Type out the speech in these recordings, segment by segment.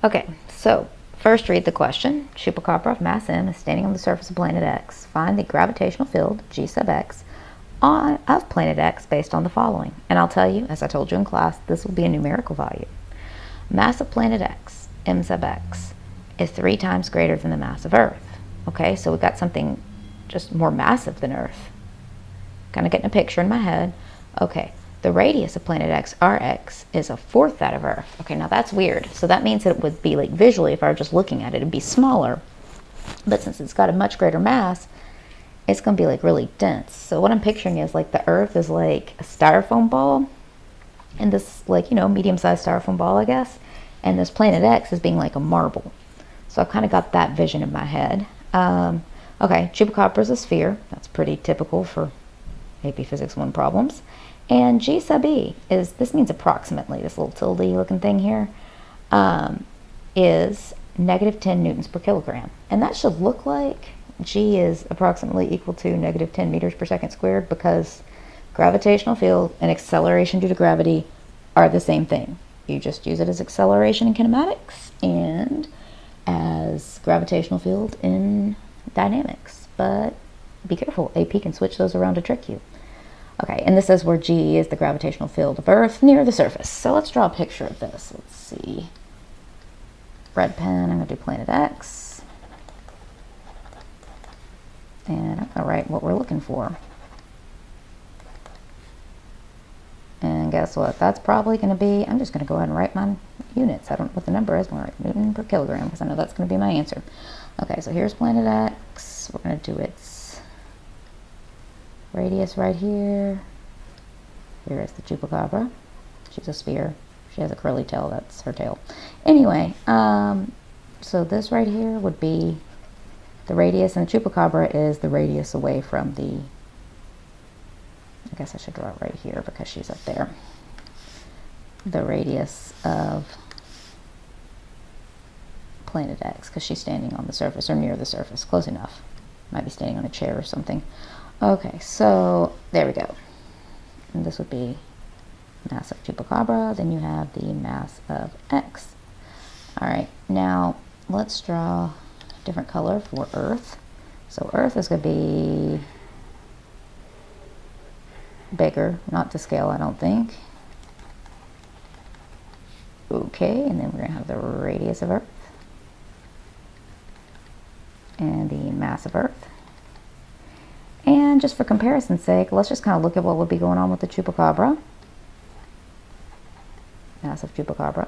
Okay, so first read the question. Chupacabra of mass m is standing on the surface of planet X. Find the gravitational field, G sub x, of planet X based on the following. And I'll tell you, as I told you in class, this will be a numerical value. Mass of planet X, m sub x, is 3 times greater than the mass of Earth. Okay, so we've got something just more massive than Earth. Kind of getting a picture in my head. Okay, the radius of planet X, Rx, is a fourth that of Earth. Okay, now that's weird. So that means that it would be like visually, if I were just looking at it, it'd be smaller. But since it's got a much greater mass, it's going to be like really dense. So what I'm picturing is like the Earth is like a styrofoam ball, and this, like, you know, medium-sized styrofoam ball, I guess, and this planet X is being like a marble. So I've kind of got that vision in my head. Okay, chupacabra is a sphere. That's pretty typical for AP Physics 1 problems. And G sub E is, this means approximately, this little tilde looking thing here, is negative 10 newtons per kilogram. And that should look like G is approximately equal to negative 10 meters per second squared, because gravitational field and acceleration due to gravity are the same thing. You just use it as acceleration in kinematics and as gravitational field in dynamics. But be careful, AP can switch those around to trick you. Okay, and this is where G is the gravitational field of Earth near the surface. So let's draw a picture of this. Let's see. Red pen, I'm going to do planet X. And I'm going to write what we're looking for. And guess what? That's probably going to be, I'm just going to go ahead and write my units. I don't know what the number is. I'm going to write Newton per kilogram because I know that's going to be my answer. Okay, so here's planet X. We're going to do its radius right here. Here is the chupacabra. She's a sphere. She has a curly tail. That's her tail. Anyway, so this right here would be the radius, and the chupacabra is the radius away from the, I guess I should draw it right here because she's up there. The radius of planet X, because she's standing on the surface or near the surface. Close enough. Might be standing on a chair or something. Okay, so there we go. And this would be mass of chupacabra. Then you have the mass of X. All right, now let's draw a different color for Earth. So Earth is going to be bigger, not to scale, I don't think. Okay, and then we're going to have the radius of Earth and the mass of Earth. And just for comparison's sake, let's just kind of look at what would be going on with the chupacabra. Mass of chupacabra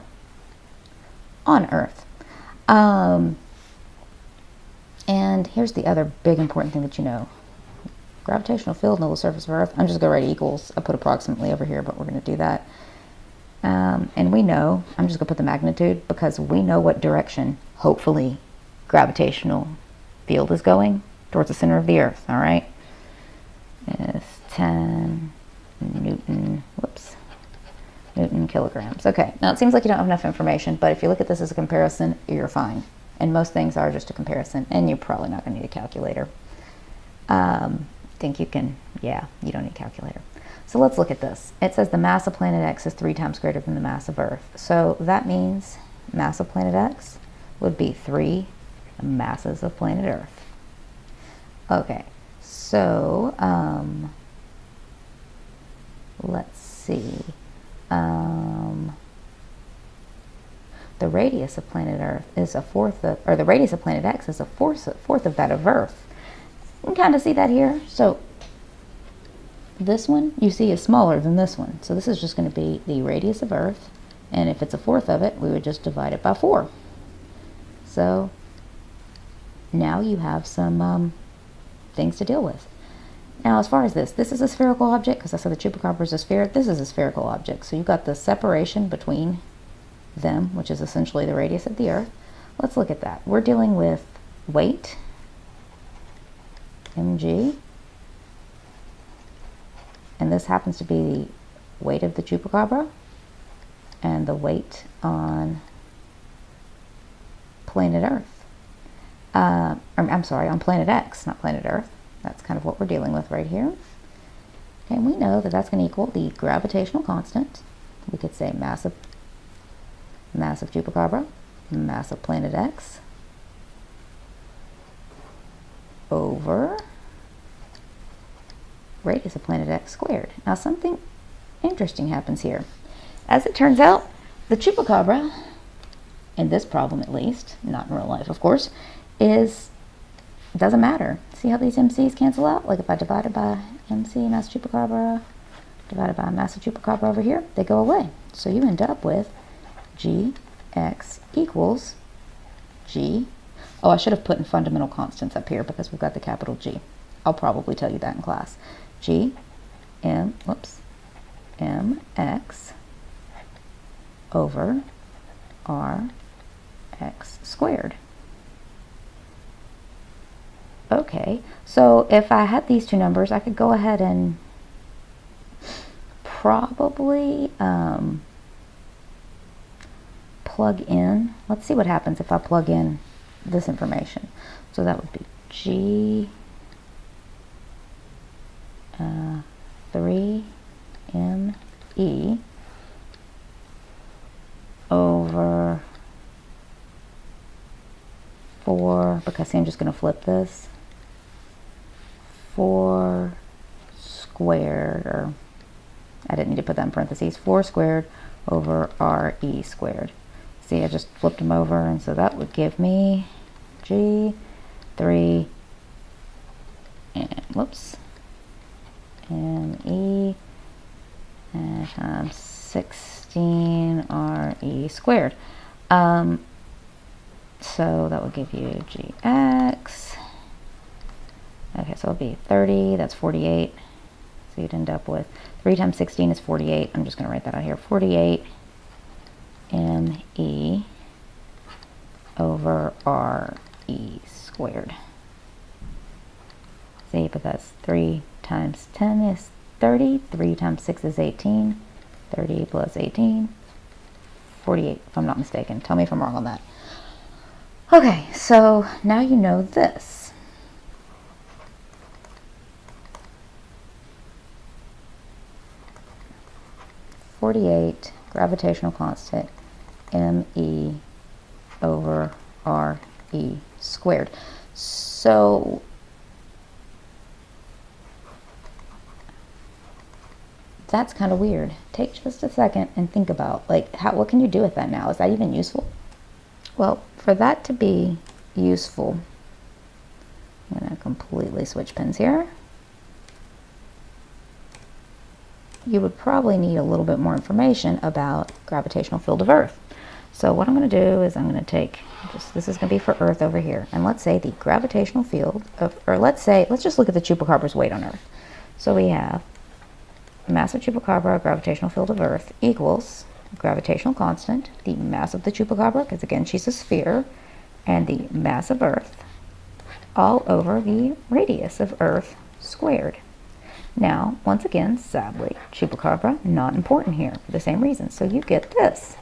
on Earth. And here's the other big important thing that you know. Gravitational field on the surface of Earth. I'm just going to write equals. I put approximately over here, but we're going to do that. And we know, I'm just going to put the magnitude because we know what direction, hopefully, gravitational field is going towards the center of the Earth, all right? It's 10 Newton, Newton kilograms. Okay, now it seems like you don't have enough information, but if you look at this as a comparison, you're fine. And most things are just a comparison, and you're probably not going to need a calculator. Think you can, yeah, you don't need a calculator. So let's look at this. It says the mass of planet X is 3 times greater than the mass of Earth. So that means mass of planet X would be 3 masses of planet Earth. Okay, so let's see. The radius of planet Earth is a fourth of, or the radius of planet X is a fourth of that of Earth. You can kind of see that here. So this one you see is smaller than this one. So this is just going to be the radius of Earth, and if it's a fourth of it, we would just divide it by 4. So now you have some things to deal with. Now, as far as this is a spherical object, because I said the chupacabra is a sphere. This is a spherical object. So you've got the separation between them, which is essentially the radius of the Earth. Let's look at that. We're dealing with weight, mg, and this happens to be the weight of the chupacabra and the weight on planet Earth. I'm sorry, on planet X, not planet Earth. That's kind of what we're dealing with right here. And we know that that's going to equal the gravitational constant. We could say mass of chupacabra mass of planet X over radius of planet X squared. Now something interesting happens here. As it turns out, the chupacabra, in this problem at least, not in real life of course, doesn't matter. See how these MCs cancel out? Like if I divided by MC mass of chupacabra divided by mass of chupacabra over here, they go away. So you end up with Gx equals G. Oh, I should have put in fundamental constants up here because we've got the capital G. I'll probably tell you that in class. Mx over Rx squared. Okay, so if I had these two numbers, I could go ahead and probably plug in. Let's see what happens if I plug in this information. So that would be G 3me over 4, because see, I'm just going to flip this, 4 squared, or I didn't need to put that in parentheses, 4 squared over RE squared. See, I just flipped them over, and so that would give me G3 and whoops ME and times 16 RE squared. So that would give you Gx. Okay, so it'll be 30, that's 48. So you'd end up with 3 times 16 is 48. I'm just going to write that out here. 48 ME over RE squared. See, because 3 times 10 is 30, 3 times 6 is 18, 30 plus 18, 48, if I'm not mistaken. Tell me if I'm wrong on that. Okay, so now you know this. (48) gravitational constant ME over RE squared. So that's kind of weird. Take just a second and think about, like, what can you do with that now? Is that even useful? Well, for that to be useful, I'm going to completely switch pens here. You would probably need a little bit more information about gravitational field of Earth. So what I'm going to do is I'm going to take, this is going to be for Earth over here, and let's say the gravitational field of, or let's just look at the chupacabra's weight on Earth. So we have mass of chupacabra, gravitational field of Earth, equals gravitational constant, the mass of the chupacabra, because again she's a sphere, and the mass of Earth, all over the radius of Earth squared. Now, once again, sadly, chupacabra, not important here for the same reason. So you get this.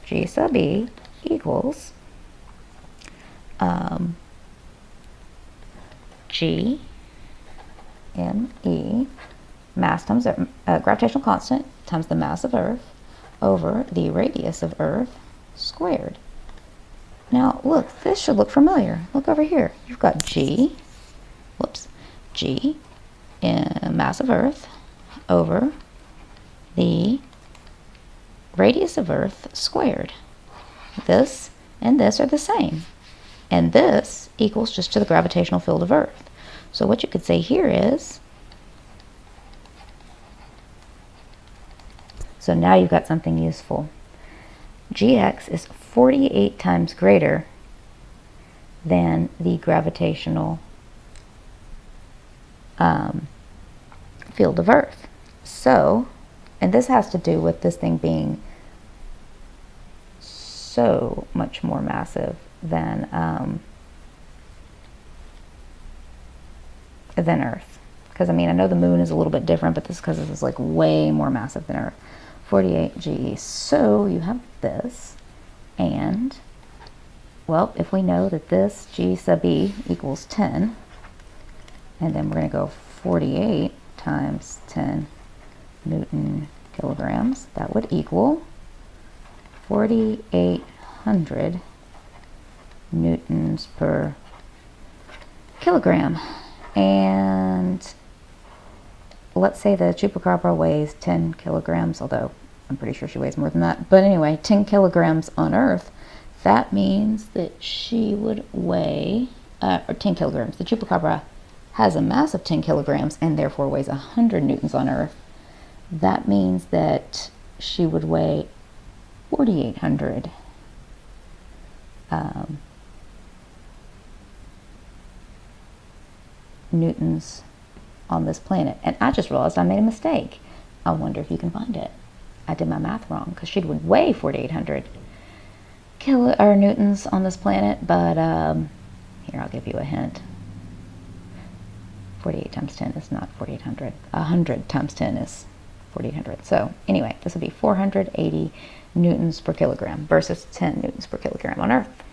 G sub E equals G ME, mass times gravitational constant times the mass of Earth over the radius of Earth squared. Now, look, this should look familiar. Look over here. You've got G, mass of Earth over the radius of Earth squared. This and this are the same. And this equals just to the gravitational field of Earth. So what you could say here is, so now you've got something useful. Gx is 48 times greater than the gravitational field of Earth. So, and this has to do with this thing being so much more massive than Earth. Because I mean, I know the moon is a little bit different, but this is because this is like way more massive than Earth. 48 GE. So you have this, and well, if we know that this G sub E equals 10, and then we're going to go 48 times 10 Newton kilograms, that would equal 4,800 newtons per kilogram. And let's say the chupacabra weighs 10 kilograms, although I'm pretty sure she weighs more than that. But anyway, 10 kilograms on Earth. That means that she would weigh, or 10 kilograms. The chupacabra has a mass of 10 kilograms and therefore weighs 100 newtons on Earth. That means that she would weigh 4,800 newtons on this planet. And I just realized I made a mistake. I wonder if you can find it. I did my math wrong, because she would weigh 4,800 newtons on this planet, but here, I'll give you a hint. 48 times 10 is not 4,800. 100 times 10 is 4,800. So anyway, this would be 480 newtons per kilogram versus 10 newtons per kilogram on Earth.